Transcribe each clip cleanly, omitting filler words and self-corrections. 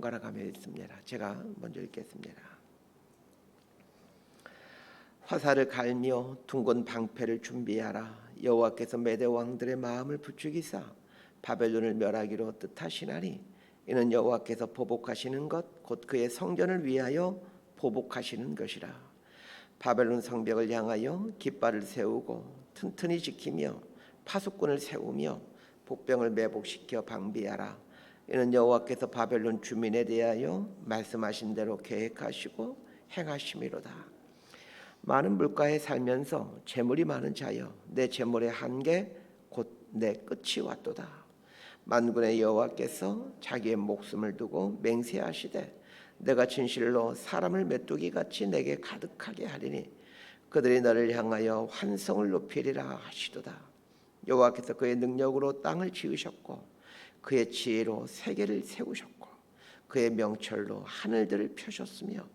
번갈아 가며 읽습니다. 제가 먼저 읽겠습니다. 화살을 갈며 둥근 방패를 준비하라. 여호와께서 메대 왕들의 마음을 부추기사 바벨론을 멸하기로 뜻하시나니 이는 여호와께서 보복하시는 것 곧 그의 성전을 위하여 보복하시는 것이라. 바벨론 성벽을 향하여 깃발을 세우고 튼튼히 지키며 파수꾼을 세우며 복병을 매복시켜 방비하라. 이는 여호와께서 바벨론 주민에 대하여 말씀하신 대로 계획하시고 행하심이로다. 많은 물가에 살면서 재물이 많은 자여, 내 재물의 한계 곧 내 끝이 왔도다. 만군의 여호와께서 자기의 목숨을 두고 맹세하시되 내가 진실로 사람을 메뚜기 같이 내게 가득하게 하리니 그들이 너를 향하여 환성을 높이리라 하시도다. 여호와께서 그의 능력으로 땅을 지으셨고 그의 지혜로 세계를 세우셨고 그의 명철로 하늘들을 펴셨으며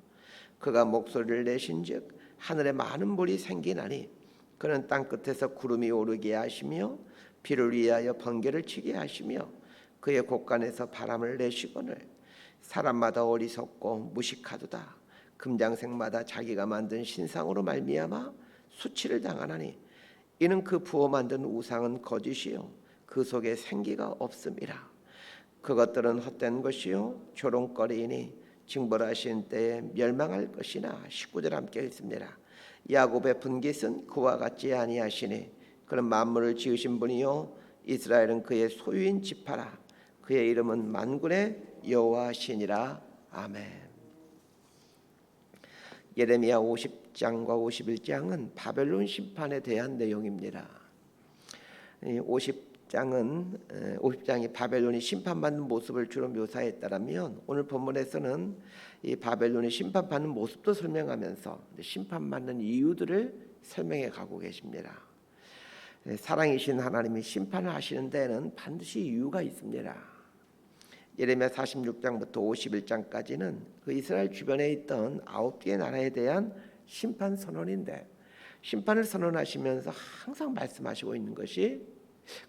그가 목소리를 내신즉 하늘에 많은 물이 생기나니 그는 땅 끝에서 구름이 오르게 하시며 비를 위하여 번개를 치게 하시며 그의 곳간에서 바람을 내시거늘 사람마다 어리석고 무식하도다. 금장색마다 자기가 만든 신상으로 말미암아 수치를 당하나니 이는 그 부어 만든 우상은 거짓이요 그 속에 생기가 없음이라. 그것들은 헛된 것이요 조롱거리이니 징벌하신 때에 멸망할 것이나. 19절 함께 읽습니다. 야곱의 분깃은 그와 같지 아니하시니 그는 만물을 지으신 분이요 이스라엘은 그의 소유인 지파라. 그의 이름은 만군의 여호와시니라. 아멘. 예레미야 50장과 51장은 바벨론 심판에 대한 내용입니다. 50장이 바벨론이 심판받는 모습을 주로 묘사했다면 오늘 본문에서는 이 바벨론이 심판받는 모습도 설명하면서 심판받는 이유들을 설명해 가고 계십니다. 사랑이신 하나님이 심판을 하시는 데에는 반드시 이유가 있습니다. 예레미야 46장부터 51장까지는 그 이스라엘 주변에 있던 9개의 나라에 대한 심판 선언인데 심판을 선언하시면서 항상 말씀하시고 있는 것이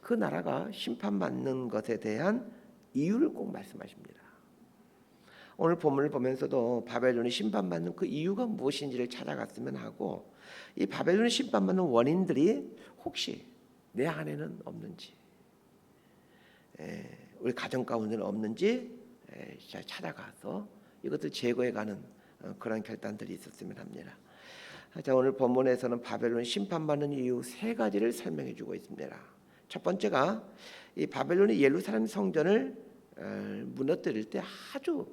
그 나라가 심판받는 것에 대한 이유를 꼭 말씀하십니다. 오늘 본문을 보면서도 바벨론이 심판받는 그 이유가 무엇인지를 찾아갔으면 하고 이 바벨론이 심판받는 원인들이 혹시 내 안에는 없는지 우리 가정 가운데는 없는지 찾아가서 이것을 제거해가는 그런 결단들이 있었으면 합니다. 자, 오늘 본문에서는 바벨론 심판받는 이유 3가지를 설명해주고 있습니다. 첫 번째가 이 바벨론이 예루살렘 성전을 무너뜨릴 때 아주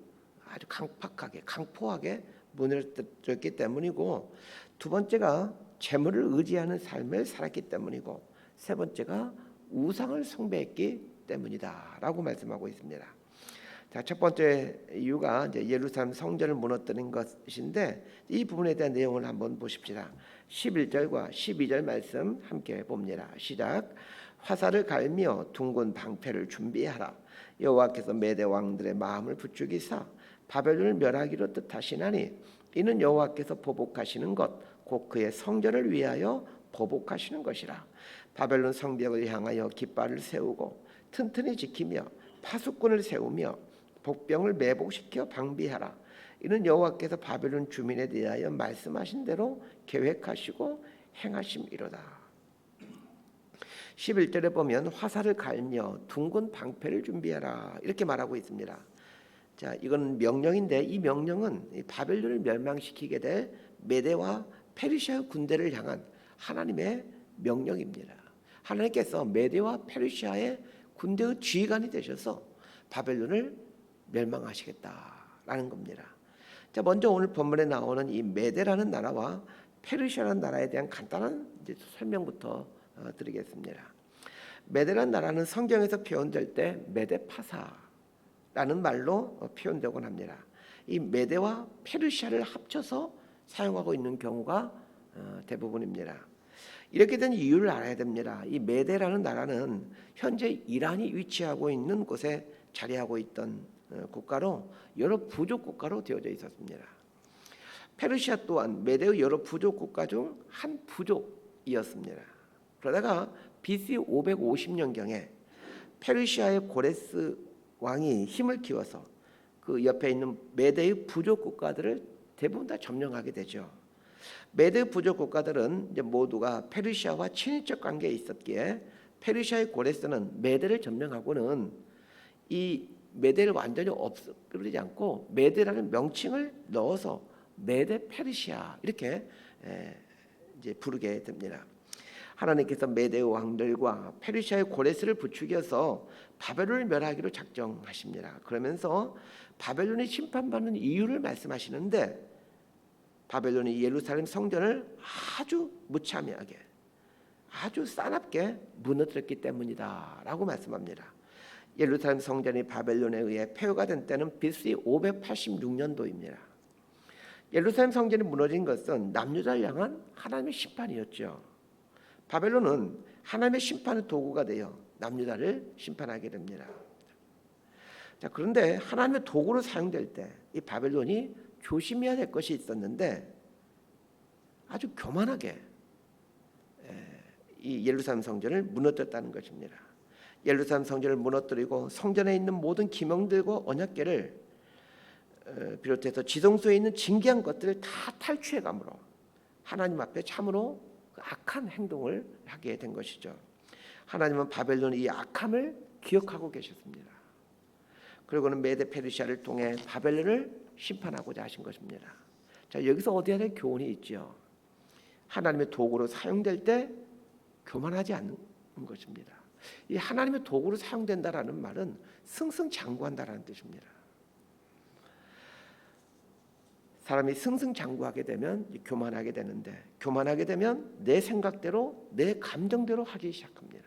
강팍하게 강포하게 무너뜨렸기 때문이고, 두 번째가 재물을 의지하는 삶을 살았기 때문이고, 세 번째가 우상을 숭배했기 때문이다라고 말씀하고 있습니다. 자, 첫 번째 이유가 이제 예루살렘 성전을 무너뜨린 것인데 이 부분에 대한 내용을 한번 보십시다. 11절과 12절 말씀 함께 봅니다. 시작. 화살을 갈며 둥근 방패를 준비하라. 여호와께서 메대 왕들의 마음을 부추기사 바벨론을 멸하기로 뜻하시나니 이는 여호와께서 보복하시는 것 곧 그의 성전을 위하여 보복하시는 것이라. 바벨론 성벽을 향하여 깃발을 세우고 튼튼히 지키며 파수꾼을 세우며 복병을 매복시켜 방비하라. 이는 여호와께서 바벨론 주민에 대하여 말씀하신 대로 계획하시고 행하심이로다. 11절에 보면 화살을 갈며 둥근 방패를 준비하라 이렇게 말하고 있습니다. 자, 이건 명령인데 이 명령은 바벨론을 멸망시키게 될 메대와 페르시아 군대를 향한 하나님의 명령입니다. 하나님께서 메대와 페르시아의 군대의 지휘관이 되셔서 바벨론을 멸망하시겠다라는 겁니다. 자, 먼저 오늘 본문에 나오는 이 메대라는 나라와 페르시아라는 나라에 대한 간단한 설명부터 드리겠습니다. 메대라는 나라는 성경에서 표현될 때 메데파사라는 말로 표현되곤 합니다. 이 메대와 페르시아를 합쳐서 사용하고 있는 경우가 대부분입니다. 이렇게 된 이유를 알아야 됩니다. 이 메대라는 나라는 현재 이란이 위치하고 있는 곳에 자리하고 있던 국가로 여러 부족 국가로 되어져 있었습니다. 페르시아 또한 메대의 여러 부족 국가 중 한 부족이었습니다. 그러다가 BC 550년경에 페르시아의 고레스 왕이 힘을 키워서 그 옆에 있는 메대의 부족 국가들을 대부분 다 점령하게 되죠. 메대 부족 국가들은 이제 모두가 페르시아와 친인척 관계에 있었기에 페르시아의 고레스는 메대를 점령하고는 이 메대를 완전히 없애버리지 않고 메대라는 명칭을 넣어서 메대 페르시아 이렇게 이제 부르게 됩니다. 하나님께서 메대 왕들과 페르시아의 고레스를 부추겨서 바벨론을 멸하기로 작정하십니다. 그러면서 바벨론이 심판받는 이유를 말씀하시는데 바벨론이 예루살렘 성전을 아주 무참하게 아주 싸납게 무너뜨렸기 때문이다라고 말씀합니다. 예루살렘 성전이 바벨론에 의해 폐허가 된 때는 BC 586년도입니다. 예루살렘 성전이 무너진 것은 남유다를 향한 하나님의 심판이었죠. 바벨론은 하나님의 심판의 도구가 되어 남유다를 심판하게 됩니다. 자, 그런데 하나님의 도구로 사용될 때 이 바벨론이 조심해야 될 것이 있었는데 아주 교만하게 이 예루살렘 성전을 무너뜨렸다는 것입니다. 예루살렘 성전을 무너뜨리고 성전에 있는 모든 기명들과 언약궤를 비롯해서 지성소에 있는 진귀한 것들을 다 탈취해 감으로 하나님 앞에 참으로 악한 행동을 하게 된 것이죠. 하나님은 바벨론의 이 악함을 기억하고 계셨습니다. 그리고는 메데 페르시아를 통해 바벨론을 심판하고자 하신 것입니다. 자, 여기서 얻어야 될 교훈이 있죠. 하나님의 도구로 사용될 때 교만하지 않는 것입니다. 이 하나님의 도구로 사용된다라는 말은 승승장구한다라는 뜻입니다. 사람이 승승장구하게 되면 교만하게 되는데 교만하게 되면 내 생각대로 내 감정대로 하기 시작합니다.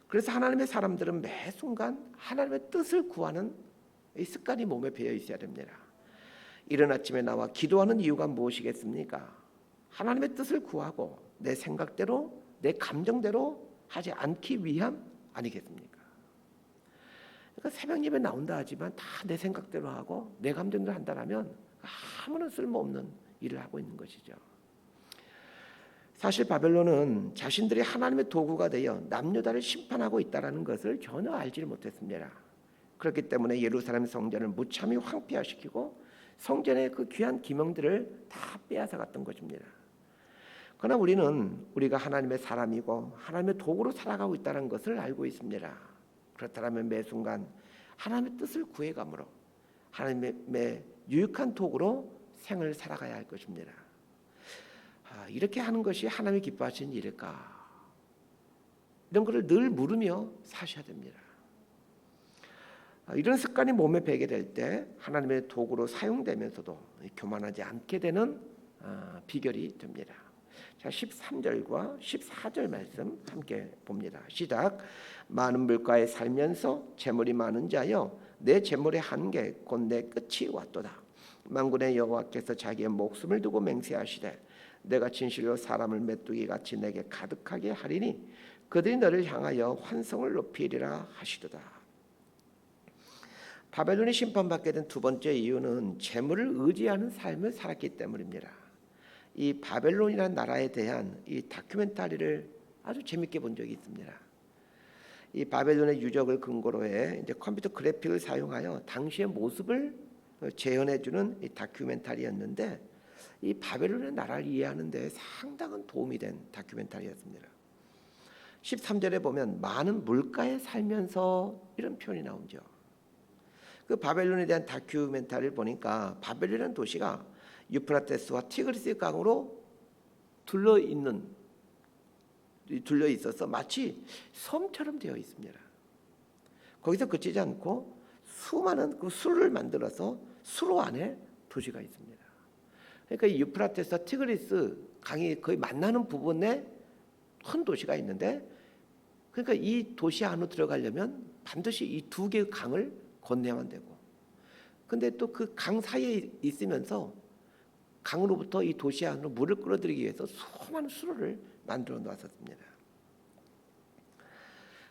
그래서 하나님의 사람들은 매 순간 하나님의 뜻을 구하는 이 습관이 몸에 배어 있어야 됩니다. 이른 아침에 나와 기도하는 이유가 무엇이겠습니까? 하나님의 뜻을 구하고 내 생각대로 내 감정대로 하지 않기 위함 아니겠습니까? 그러니까 새벽 예배 나온다 하지만 다 내 생각대로 하고 내 감정대로 한다면 아무런 쓸모없는 일을 하고 있는 것이죠. 사실 바벨론은 자신들이 하나님의 도구가 되어 남유다를 심판하고 있다는 것을 전혀 알지를 못했습니다. 그렇기 때문에 예루살렘 성전을 무참히 황폐화시키고 성전의 그 귀한 기명들을 다 빼앗아갔던 것입니다. 그러나 우리는 우리가 하나님의 사람이고 하나님의 도구로 살아가고 있다는 것을 알고 있습니다. 그렇다면 매 순간 하나님의 뜻을 구해감으로 하나님의 유익한 도구로 생을 살아가야 할 것입니다. 이렇게 하는 것이 하나님이 기뻐하시는 일일까? 이런 것을 늘 물으며 사셔야 됩니다. 이런 습관이 몸에 배게 될 때 하나님의 도구로 사용되면서도 교만하지 않게 되는 비결이 됩니다. 자, 13절과 14절 말씀 함께 봅니다. 시작. 많은 물가에 살면서 재물이 많은 자여 내 재물의 한계 곧 내 끝이 왔도다. 만군의 여호와께서 자기의 목숨을 두고 맹세하시되 내가 진실로 사람을 메뚜기 같이 내게 가득하게 하리니 그들이 너를 향하여 환성을 높이리라 하시도다. 바벨론이 심판받게 된 두 번째 이유는 재물을 의지하는 삶을 살았기 때문입니다. 이 바벨론이라는 나라에 대한 이 다큐멘터리를 아주 재밌게 본 적이 있습니다. 이 바벨론의 유적을 근거로 해 이제 컴퓨터 그래픽을 사용하여 당시의 모습을 재현해주는 이 다큐멘터리였는데 이 바벨론의 나라를 이해하는 데 상당한 도움이 된 다큐멘터리였습니다. 13절에 보면 많은 물가에 살면서 이런 표현이 나오죠. 그 바벨론에 대한 다큐멘터리를 보니까 바벨론이라는 도시가 유프라테스와 티그리스 강으로 둘러 있어서 마치 섬처럼 되어 있습니다. 거기서 그치지 않고 수많은 그 수를 만들어서 수로 안에 도시가 있습니다. 그러니까 이 유프라테스와 티그리스 강이 거의 만나는 부분에 큰 도시가 있는데, 그러니까 이 도시 안으로 들어가려면 반드시 이 두 개의 강을 건너야만 되고, 근데 또 그 강 사이에 있으면서 강으로부터 이 도시 안으로 물을 끌어들이기 위해서 수많은 수로를 만들어 놓았었습니다.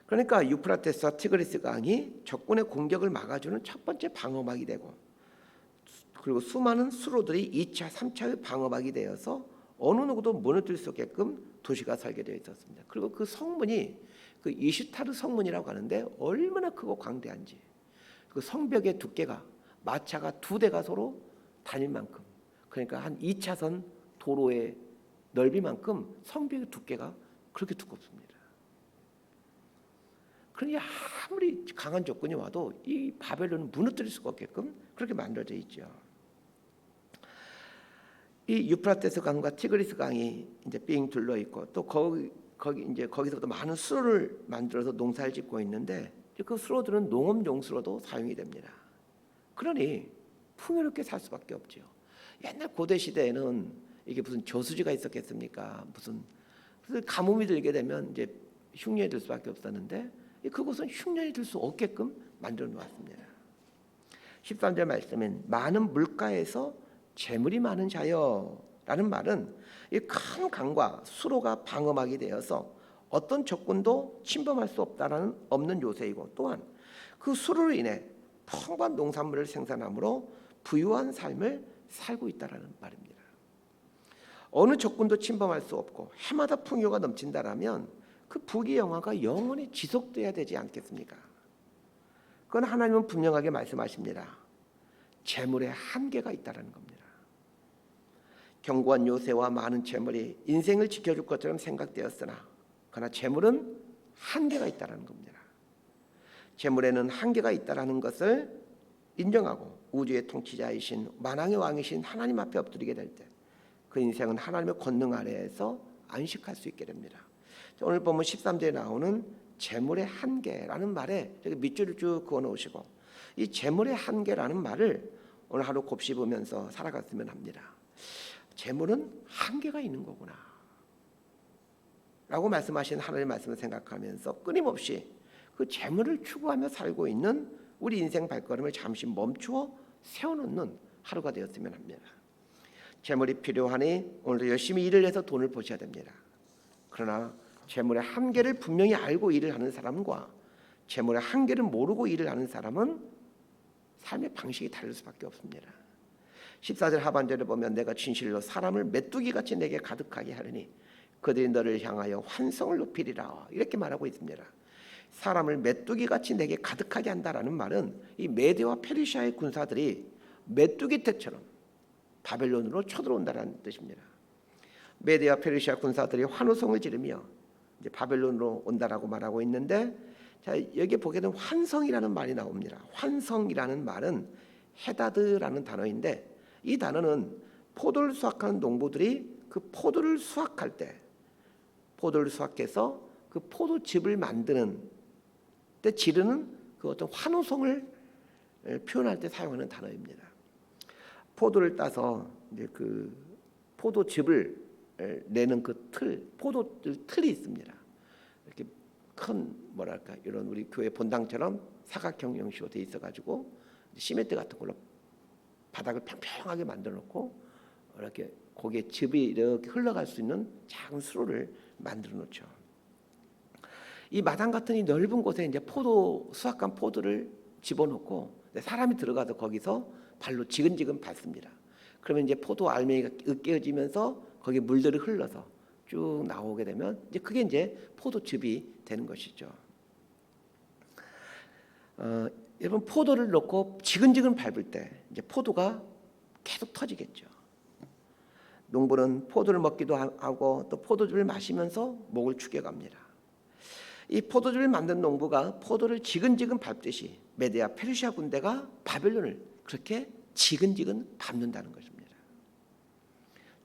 그러니까 유프라테스와 티그리스 강이 적군의 공격을 막아주는 첫 번째 방어막이 되고, 그리고 수많은 수로들이 2차, 3차의 방어막이 되어서 어느 누구도 무너뜨릴 수 없게끔 도시가 설계되어 있었습니다. 그리고 그 성문이 그 이슈타르 성문이라고 하는데 얼마나 크고 광대한지, 그 성벽의 두께가 마차가 2대가 서로 다닐 만큼, 그러니까 한 2차선 도로의 넓이만큼 성벽의 두께가 그렇게 두껍습니다. 그러니 아무리 강한 조건이 와도 이 바벨론은 무너뜨릴 수가 없게끔 그렇게 만들어져 있죠. 이 유프라테스 강과 티그리스 강이 이제 삥 둘러 있고, 또 거기 이제 거기서부터 많은 수로를 만들어서 농사를 짓고 있는데, 그 수로들은 농업용 수로도 사용이 됩니다. 그러니 풍요롭게 살 수밖에 없죠. 옛날 고대 시대에는 이게 무슨 저수지가 있었겠습니까? 무슨 가뭄이 들게 되면 이제 흉년이 들 수밖에 없었는데, 그곳은 흉년이 들 수 없게끔 만들어 놓았습니다. 13절 말씀은 많은 물가에서 재물이 많은 자여 라는 말은 이 큰 강과 수로가 방어막이 되어서 어떤 적군도 침범할 수 없는 요새이고, 또한 그 수로로 인해 풍부한 농산물을 생산함으로 부유한 삶을 살고 있다는 말입니다. 어느 적군도 침범할 수 없고 해마다 풍요가 넘친다라면 그 부귀영화가 영원히 지속돼야 되지 않겠습니까? 그건 하나님은 분명하게 말씀하십니다. 재물에 한계가 있다는 겁니다. 견고한 요새와 많은 재물이 인생을 지켜줄 것처럼 생각되었으나, 그러나 재물은 한계가 있다는 겁니다. 재물에는 한계가 있다는 것을 인정하고 우주의 통치자이신 만왕의 왕이신 하나님 앞에 엎드리게 될 때 그 인생은 하나님의 권능 아래에서 안식할 수 있게 됩니다. 오늘 보면 13절에 나오는 재물의 한계라는 말에 밑줄을 쭉 그어 놓으시고, 이 재물의 한계라는 말을 오늘 하루 곱씹으면서 살아갔으면 합니다. 재물은 한계가 있는 거구나 라고 말씀하신 하나님의 말씀을 생각하면서 끊임없이 그 재물을 추구하며 살고 있는 우리 인생 발걸음을 잠시 멈추어 세워놓는 하루가 되었으면 합니다. 재물이 필요하니 오늘도 열심히 일을 해서 돈을 버셔야 됩니다. 그러나 재물의 한계를 분명히 알고 일을 하는 사람과 재물의 한계를 모르고 일을 하는 사람은 삶의 방식이 다를 수밖에 없습니다. 14절 하반절에 보면 내가 진실로 사람을 메뚜기같이 내게 가득하게 하리니 그들이 너를 향하여 환성을 높이리라, 이렇게 말하고 있습니다. 사람을 메뚜기같이 내게 가득하게 한다라는 말은 이 메대와 페르시아의 군사들이 메뚜기 떼처럼 바벨론으로 쳐들어온다는 뜻입니다. 메대와 페르시아 군사들이 환호성을 지르며 이제 바벨론으로 온다라고 말하고 있는데, 자, 여기 보게 되면 환성이라는 말이 나옵니다. 환성이라는 말은 헤다드라는 단어인데, 이 단어는 포도를 수확하는 농부들이 그 포도를 수확할 때, 포도를 수확해서 그 포도즙을 만드는 때 지르는 그 어떤 환호성을 표현할 때 사용하는 단어입니다. 포도를 따서 이제 그 포도즙을 내는 그 포도 틀이 있습니다. 이렇게 큰 뭐랄까 이런 우리 교회 본당처럼 사각형 형식으로 돼 있어가지고 시멘트 같은 걸로 바닥을 평평하게 만들어 놓고 이렇게 거기에 즙이 이렇게 흘러갈 수 있는 작은 수로를 만들어 놓죠. 이 마당 같은 이 넓은 곳에 이제 수확한 포도를 집어넣고 사람이 들어가서 거기서 발로 지근지근 밟습니다. 그러면 이제 포도 알맹이가 으깨어지면서 거기에 물들이 흘러서 쭉 나오게 되면 이제 그게 이제 포도즙이 되는 것이죠. 여러분, 포도를 넣고 지근지근 밟을 때 이제 포도가 계속 터지겠죠. 농부는 포도를 먹기도 하고 또 포도즙을 마시면서 목을 축여갑니다. 이 포도즙을 만든 농부가 포도를 지근지근 밟듯이 메대와 페르시아 군대가 바벨론을 그렇게 지근지근 밟는다는 것입니다.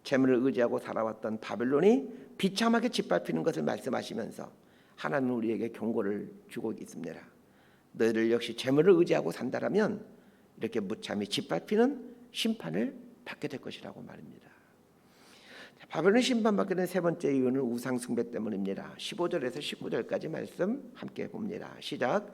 재물을 의지하고 살아왔던 바벨론이 비참하게 짓밟히는 것을 말씀하시면서 하나님은 우리에게 경고를 주고 있습니다. 너희들 역시 재물을 의지하고 산다라면 이렇게 무참히 짓밟히는 심판을 받게 될 것이라고 말입니다. 바벨론 심판받게 된 세 번째 이유는 우상 숭배 때문입니다. 15절에서 19절까지 말씀 함께 봅니다. 시작.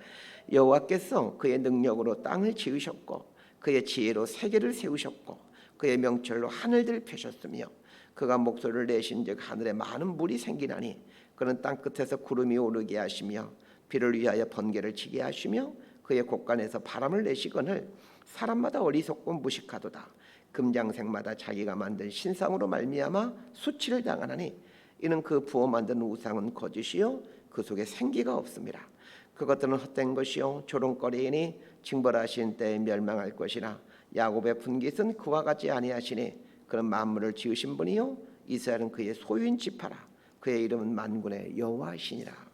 여호와께서 그의 능력으로 땅을 지으셨고 그의 지혜로 세계를 세우셨고 그의 명철로 하늘들을 펴셨으며 그가 목소리를 내신즉 하늘에 많은 물이 생기나니 그는 땅 끝에서 구름이 오르게 하시며 비를 위하여 번개를 치게 하시며 그의 곳간에서 바람을 내시거늘 사람마다 어리석고 무식하도다. 금장색마다 자기가 만든 신상으로 말미암아 수치를 당하나니 이는 그 부어 만든 우상은 거짓이요 그 속에 생기가 없습니다. 그것들은 헛된 것이요 조롱거리이니 징벌하신 때에 멸망할 것이나 야곱의 분깃은 그와 같지 아니하시니 그는 만물을 지으신 분이요 이스라엘은 그의 소유인 지파라. 그의 이름은 만군의 여호와이시니라.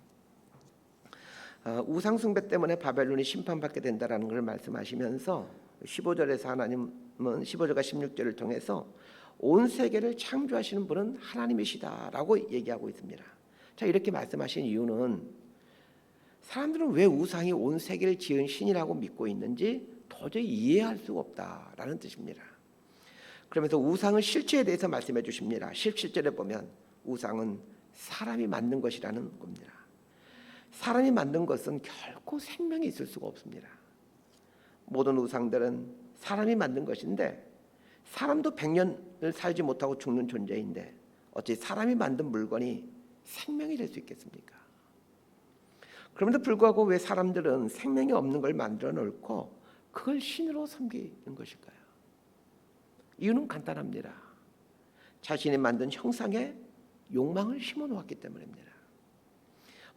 우상 숭배 때문에 바벨론이 심판받게 된다라는 것을 말씀하시면서 15절에서 하나님은 15절과 16절을 통해서 온 세계를 창조하시는 분은 하나님이시다라고 얘기하고 있습니다. 자, 이렇게 말씀하신 이유는 사람들은 왜 우상이 온 세계를 지은 신이라고 믿고 있는지 도저히 이해할 수가 없다라는 뜻입니다. 그러면서 우상의 실체에 대해서 말씀해 주십니다. 17절에 보면 우상은 사람이 만든 것이라는 겁니다. 사람이 만든 것은 결코 생명이 있을 수가 없습니다. 모든 우상들은 사람이 만든 것인데 사람도 100년을 살지 못하고 죽는 존재인데 어찌 사람이 만든 물건이 생명이 될 수 있겠습니까? 그럼에도 불구하고 왜 사람들은 생명이 없는 걸 만들어 놓고 그걸 신으로 섬기는 것일까요? 이유는 간단합니다. 자신이 만든 형상에 욕망을 심어 놓았기 때문입니다.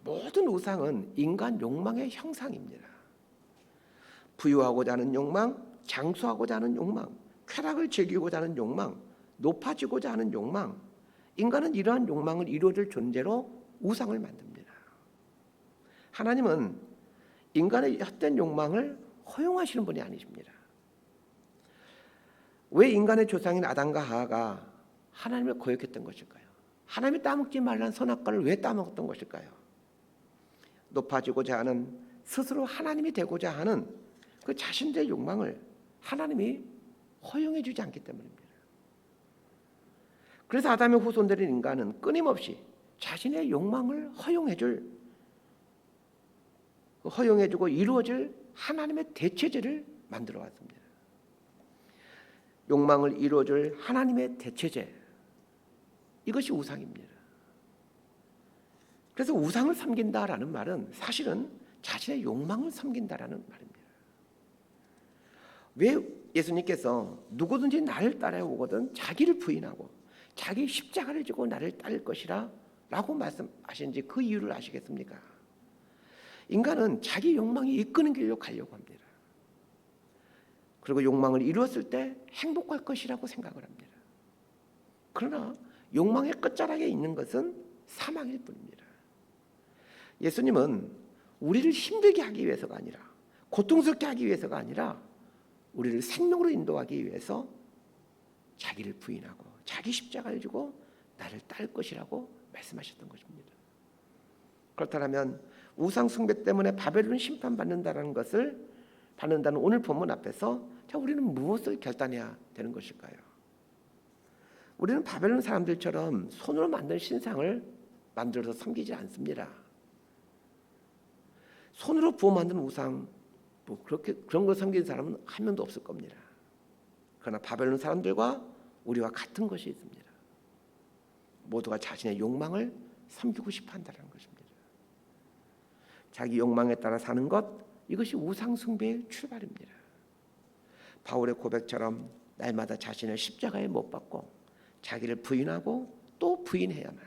모든 우상은 인간 욕망의 형상입니다. 부유하고자 하는 욕망, 장수하고자 하는 욕망, 쾌락을 즐기고자 하는 욕망, 높아지고자 하는 욕망, 인간은 이러한 욕망을 이루어줄 존재로 우상을 만듭니다. 하나님은 인간의 헛된 욕망을 허용하시는 분이 아니십니다. 왜 인간의 조상인 아담과 하와가 하나님을 거역했던 것일까요? 하나님이 따먹지 말라는 선악과를 왜 따먹었던 것일까요? 높아지고자 하는, 스스로 하나님이 되고자 하는 그 자신들의 욕망을 하나님이 허용해 주지 않기 때문입니다. 그래서 아담의 후손들인 인간은 끊임없이 자신의 욕망을 허용해주고 이루어질 하나님의 대체제를 만들어 왔습니다. 욕망을 이루어줄 하나님의 대체제, 이것이 우상입니다. 그래서 우상을 섬긴다라는 말은 사실은 자신의 욕망을 섬긴다라는 말입니다. 왜 예수님께서 누구든지 나를 따라오거든 자기를 부인하고 자기 십자가를 지고 나를 따를 것이라 라고 말씀하신지 그 이유를 아시겠습니까? 인간은 자기 욕망이 이끄는 길로 가려고 합니다. 그리고 욕망을 이루었을 때 행복할 것이라고 생각을 합니다. 그러나 욕망의 끝자락에 있는 것은 사망일 뿐입니다. 예수님은 우리를 힘들게 하기 위해서가 아니라, 고통스럽게 하기 위해서가 아니라 우리를 생명으로 인도하기 위해서 자기를 부인하고 자기 십자가를 지고 나를 따를 것이라고 말씀하셨던 것입니다. 그렇다면 우상 숭배 때문에 바벨론 심판받는다는 것을 받는다는 오늘 본문 앞에서 자, 우리는 무엇을 결단해야 되는 것일까요? 우리는 바벨론 사람들처럼 손으로 만든 신상을 만들어서 섬기지 않습니다. 손으로 부어 만든 우상, 그런 걸 섬기는 사람은 한 명도 없을 겁니다. 그러나 바벨론 사람들과 우리와 같은 것이 있습니다. 모두가 자신의 욕망을 섬기고 싶어 한다는 것입니다. 자기 욕망에 따라 사는 것, 이것이 우상 숭배의 출발입니다. 바울의 고백처럼 날마다 자신을 십자가에 못 박고 자기를 부인하고 또 부인해야만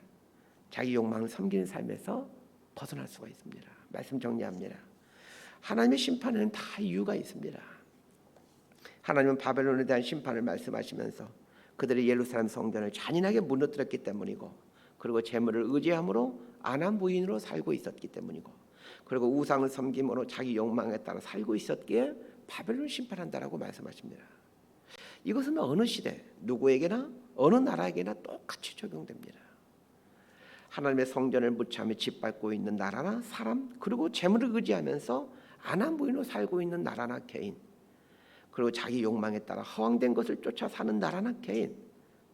자기 욕망을 섬기는 삶에서 벗어날 수가 있습니다. 말씀 정리합니다. 하나님의 심판에는 다 이유가 있습니다. 하나님은 바벨론에 대한 심판을 말씀하시면서 그들이 예루살렘 성전을 잔인하게 무너뜨렸기 때문이고, 그리고 재물을 의지함으로 아남 부인으로 살고 있었기 때문이고, 그리고 우상을 섬김으로 자기 욕망에 따라 살고 있었기에 바벨론을 심판한다라고 말씀하십니다. 이것은 어느 시대 누구에게나 어느 나라에게나 똑같이 적용됩니다. 하나님의 성전을 무참히 짓밟고 있는 나라나 사람, 그리고 재물을 의지하면서 아남 부인으로 살고 있는 나라나 개인, 그리고 자기 욕망에 따라 허황된 것을 쫓아 사는 나라나 개인,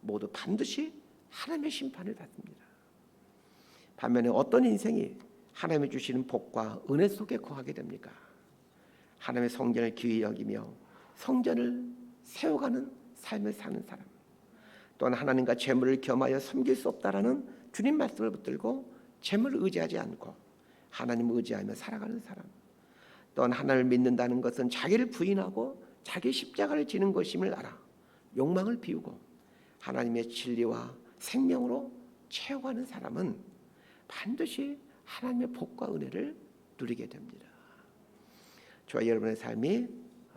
모두 반드시 하나님의 심판을 받습니다. 반면에 어떤 인생이 하나님이 주시는 복과 은혜 속에 거하게 됩니까? 하나님의 성전을 귀히 여기며 성전을 세워가는 삶을 사는 사람, 또한 하나님과 재물을 겸하여 섬길 수 없다라는 주님 말씀을 붙들고 재물을 의지하지 않고 하나님을 의지하며 살아가는 사람, 또한 하나님을 믿는다는 것은 자기를 부인하고 자기 십자가를 지는 것임을 알아 욕망을 비우고 하나님의 진리와 생명으로 채워가는 사람은 반드시 하나님의 복과 은혜를 누리게 됩니다. 저와 여러분의 삶이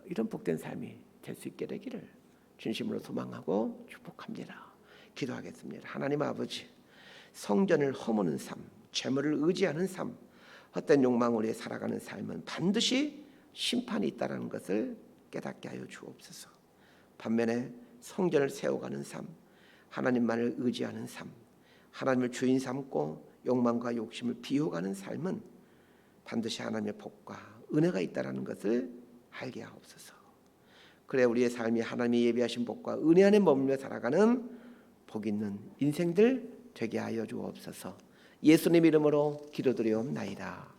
이런 복된 삶이 될 수 있게 되기를 진심으로 소망하고 축복합니다. 기도하겠습니다. 하나님 아버지, 성전을 허무는 삶, 재물을 의지하는 삶, 헛된 욕망 위에 살아가는 삶은 반드시 심판이 있다는 것을 깨닫게 하여 주옵소서. 반면에 성전을 세워가는 삶, 하나님만을 의지하는 삶, 하나님을 주인 삼고 욕망과 욕심을 비워가는 삶은 반드시 하나님의 복과 은혜가 있다는 것을 알게 하옵소서. 그래 우리의 삶이 하나님이 예비하신 복과 은혜 안에 머물며 살아가는 복 있는 인생들 되게 하여 주옵소서. 예수님 이름으로 기도드리옵나이다.